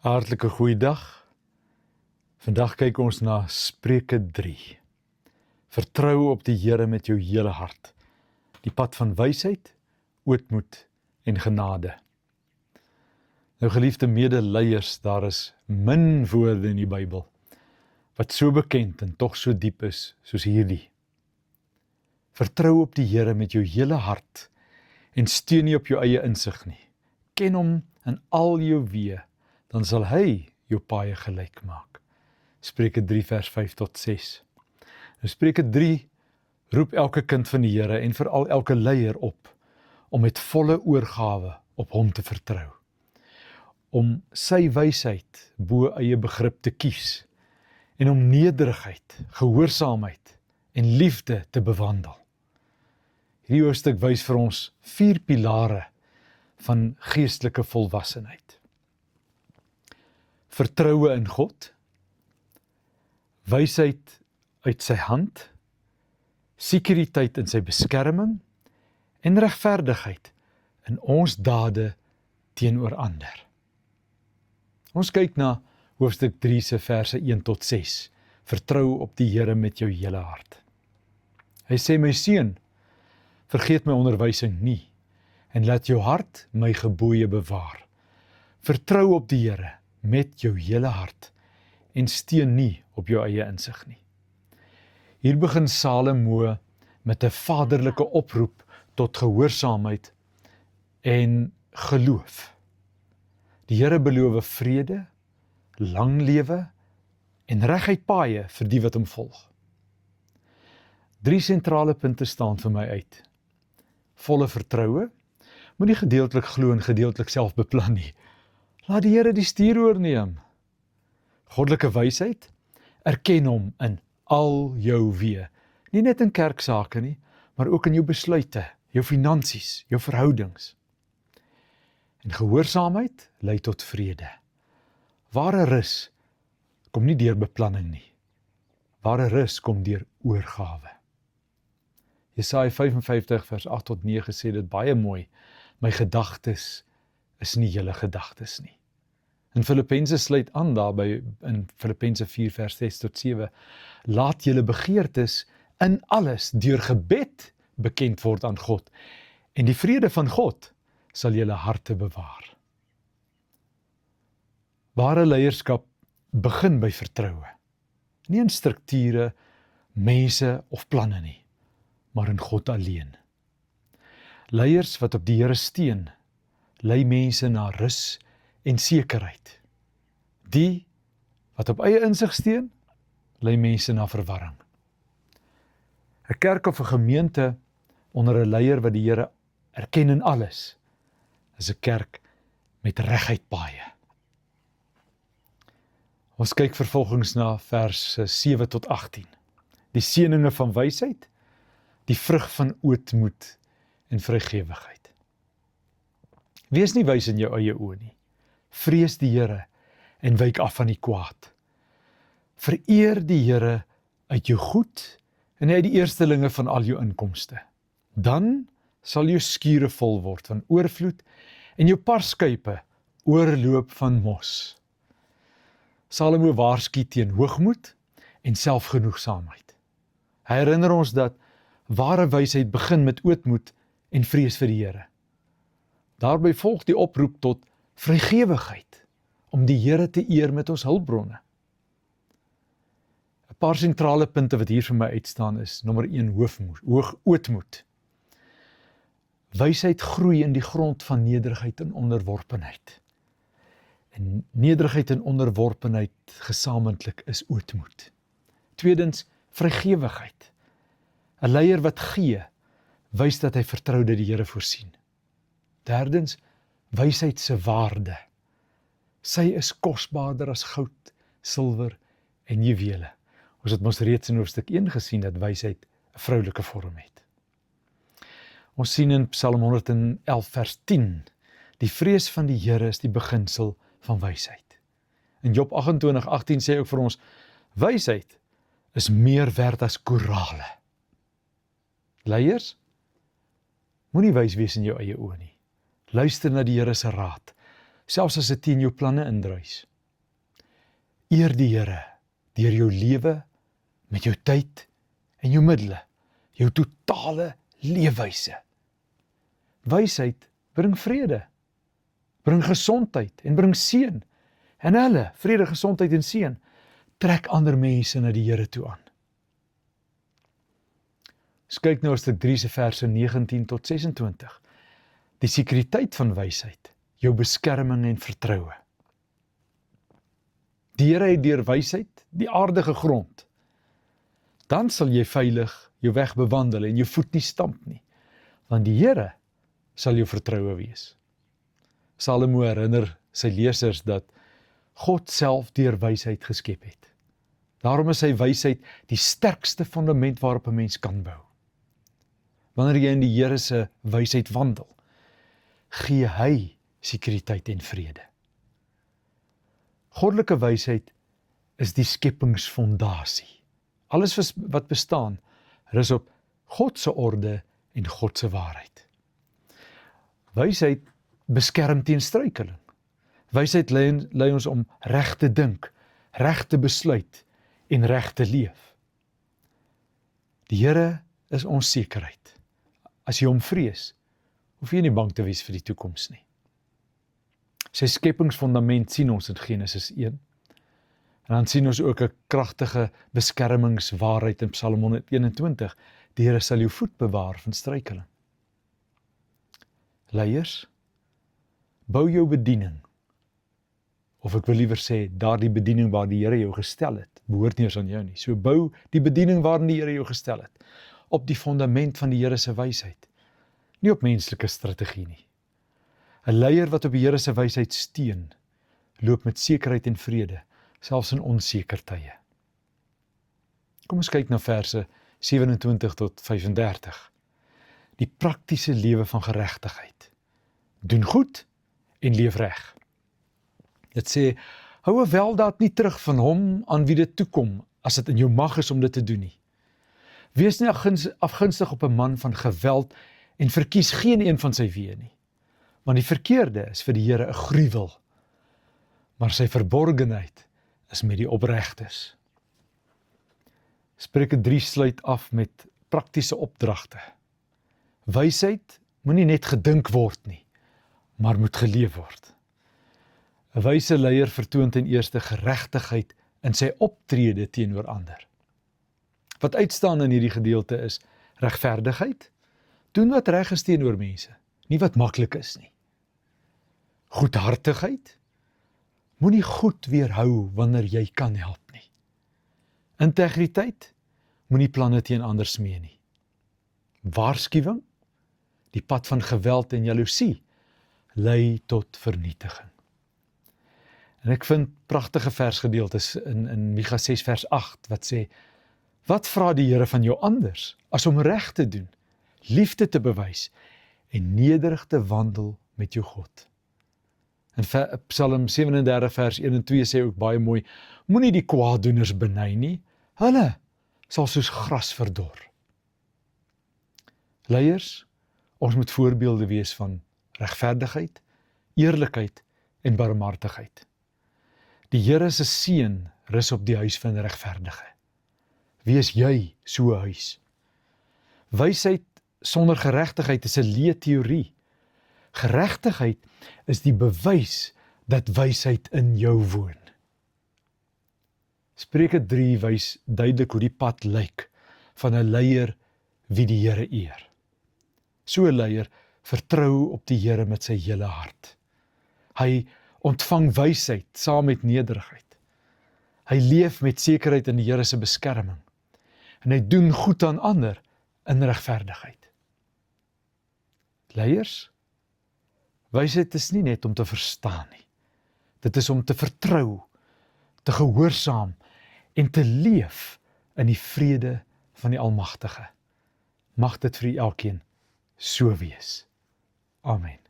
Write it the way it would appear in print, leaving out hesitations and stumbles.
Hartlike goeiedag. Vandag kyk ons na Spreuke 3. Vertrou op die Here met jou hele hart. Die pad van wysheid, ootmoed en genade. Nou geliefde medeleiers, daar is min woorde in die Bybel wat so bekend en tog so diep is soos hierdie. Vertrou op die Here met jou hele hart en steun nie op jou eie insig nie. Ken hom in al jou weë, dan sal hy jou paaie gelyk maak. Spreuke 3 vers 5 tot 6. Nou Spreuke 3 roep elke kind van die Here en veral elke leier op om met volle oorgawe op hom te vertrou. Om sy wysheid bo eie begrip te kies en om nederigheid, gehoorsaamheid en liefde te bewandel. Hierdie hoofstuk wys vir ons 4 pilare van geestelike volwassenheid. Vertroue in God, wysheid uit sy hand, sekuriteit in sy beskerming en regverdigheid in ons dade teenoor ander. Ons kyk na hoofstuk 3 se verse 1 tot 6. Vertrou op die Here met jou hele hart. Hy sê, my seun, vergeet my onderwysing nie en laat jou hart my gebooie bewaar. Vertrou op die Here met jou hele hart en steun nie op jou eie insig nie. Hier begin Salomo met 'n vaderlike oproep tot gehoorsaamheid en geloof. Die Here beloof vrede, lang lewe en reguit paaie vir die wat hom volg. 3 sentrale punte staan vir my uit. Volle vertroue, moenie gedeeltelik glo en gedeeltelik self beplan nie. Laat die Here die stuur oorneem. Goddelike wysheid, erken hom in al jou weë. Nie net in kerksake nie, maar ook in jou besluite, jou finansies, jou verhoudings. En gehoorsaamheid lei tot vrede. Ware rus kom nie deur beplanning nie. Ware rus kom deur oorgawe. Jesaja 55 vers 8 tot 9 sê dit baie mooi. My gedagtes is nie julle gedagtes nie. In Filippense sluit aan daarby in Filippense 4 vers 6 tot 7. Laat julle begeertes in alles deur gebed bekend word aan God. En die vrede van God sal julle harte bewaar. Ware leierskap begin by vertroue. Nie in strukture, mense of planne nie, maar in God alleen. Leiers wat op die Here steun, lei mense na rus en sekerheid. Die wat op eie insig steun, lei mense na verwarring. 'n Kerk of 'n gemeente onder 'n leier wat die Here erken in alles, is 'n kerk met reguit paaie. Ons kyk vervolgens na verse 7 tot 18. Die seëninge van wysheid, die vrug van ootmoed en vrygewigheid. Wees nie wys in jou eie oë nie. Vrees die Here en wyk af van die kwaad. Vereer die Here uit jou goed en uit die eerstelinge van al jou inkomste. Dan sal jou skure vol word van oorvloed en jou parskuipe oorloop van mos. Salomo waarsku teen hoogmoed en selfgenoegsaamheid. Hy herinner ons dat ware wysheid begin met ootmoed en vrees vir die Here. Daarby volg die oproep tot vrygewigheid, om die Here te eer met ons hulpbronne. 'n Paar sentrale punte wat hier vir my uitstaan is, nommer 1, ootmoed. Wysheid groei in die grond van nederigheid en onderworpenheid. En nederigheid en onderworpenheid gesamentlik is ootmoed. Tweedens, vrygewigheid. 'n Leier wat gee, wys dat hy vertrou dat die Here voorsien. Derdens, wysheid se waarde. Sy is kosbaarder as goud, silwer en juwele. Ons het mos reeds in hoofstuk 1 gesien dat wysheid 'n vroulike vorm het. Ons sien in Psalm 111 vers 10, die vrees van die Here is die beginsel van wysheid. In Job 28:18 sê ook vir ons, wysheid is meer werd as korale. Leiers, moenie wys wees in jou eie oë nie. Luister na die Here se raad, selfs as dit teen jou planne indruis. Eer die Here deur jou lewe, met jou tyd en jou middele, jou totale leefwyse. Wysheid bring vrede, bring gesondheid en bring seën. En hulle, vrede, gesondheid en seën, trek ander mense na die Here toe aan. Ons kyk nou stuk 3 se verse 19 tot 26. Die sekuriteit van wysheid, jou beskerming en vertroue. Die Here het deur wysheid die aarde gegrond. Dan sal jy veilig jou weg bewandel en jou voet nie stamp nie, want die Here sal jou vertroue wees. Salomo herinner sy lesers dat God self deur wysheid geskep het. Daarom is sy wysheid die sterkste fundament waarop 'n mens kan bou. Wanneer jy in die Here se wysheid wandel, gee hy sekuriteit en vrede. Goddelike wysheid is die skepingsfondasie. Alles wat bestaan, rus op God se orde en God se waarheid. Wysheid beskerm teen struikeling. Wysheid lei ons om reg te dink, reg te besluit en reg te leef. Die Here is ons sekerheid. As jy hom vrees, hoef jy nie bang te wees vir die toekoms nie. Sy skepingsfondament sien ons in Genesis 1. En dan sien ons ook 'n kragtige beskermingswaarheid in Psalm 121. Die Here sal jou voet bewaar van struikeling. Leiers, bou jou bediening, of ek wil liewer sê, daardie bediening waar die Here jou gestel het, behoort nie eens aan jou nie. So bou die bediening waarin die Here jou gestel het, op die fundament van die Here se wysheid, nie op menslike strategie nie. 'n Leier wat op die Here se wysheid steun, loop met sekerheid en vrede, selfs in onseker tye. Kom ons kyk na verse 27 tot 35. Die praktiese lewe van geregtigheid. Doen goed en leef reg. Dit sê, hou 'n weldaad nie terug van hom aan wie dit toekom, as dit in jou mag is om dit te doen nie. Wees nie afgunstig op 'n man van geweld en verkies geen een van sy weë nie. Want die verkeerde is vir die Here 'n gruwel, maar sy verborgenheid is met die opregtes. Spreuke 3 sluit af met praktiese opdragte. Wysheid moenie net gedink word nie, maar moet geleef word. 'n Wyse leier vertoon ten eerste geregtigheid in sy optrede teenoor ander. Wat uitstaan in hierdie gedeelte is regverdigheid. Doen wat reg is teenoor mense, nie wat maklik is nie. Goedhartigheid. Moenie goed weerhou wanneer jy kan help nie. Integriteit. Moenie planne teen ander smee nie. Waarskuwing. Die pad van geweld en jaloesie lei tot vernietiging. En ek vind pragtige versgedeeltes in Micha 6 vers 8 wat sê, wat vra die Here van jou anders as om reg te doen, liefde te bewys en nederig te wandel met jou God. In Psalm 37 vers 1 en 2 sê ook baie mooi, moenie die kwaaddoeners beny nie, hulle sal soos gras verdor. Leiers, ons moet voorbeelde wees van regverdigheid, eerlikheid en barmhartigheid. Die Here se seën rus op die huis van regverdige. Wees jy so 'n huis? Wysheid sonder geregtigheid is 'n leë teorie. Geregtigheid is die bewys dat wysheid in jou woon. Spreuke 3 wys duidelik hoe die pad lyk van 'n leier wie die Here eer. So 'n leier vertrou op die Here met sy hele hart. Hy ontvang wysheid saam met nederigheid. Hy leef met sekerheid in die Here se beskerming. En hy doen goed aan ander in regverdigheid. Leiers, wysheid is nie net om te verstaan nie. Dit is om te vertrou, te gehoorsaam en te leef in die vrede van die Almagtige. Mag dit vir elkeen so wees. Amen.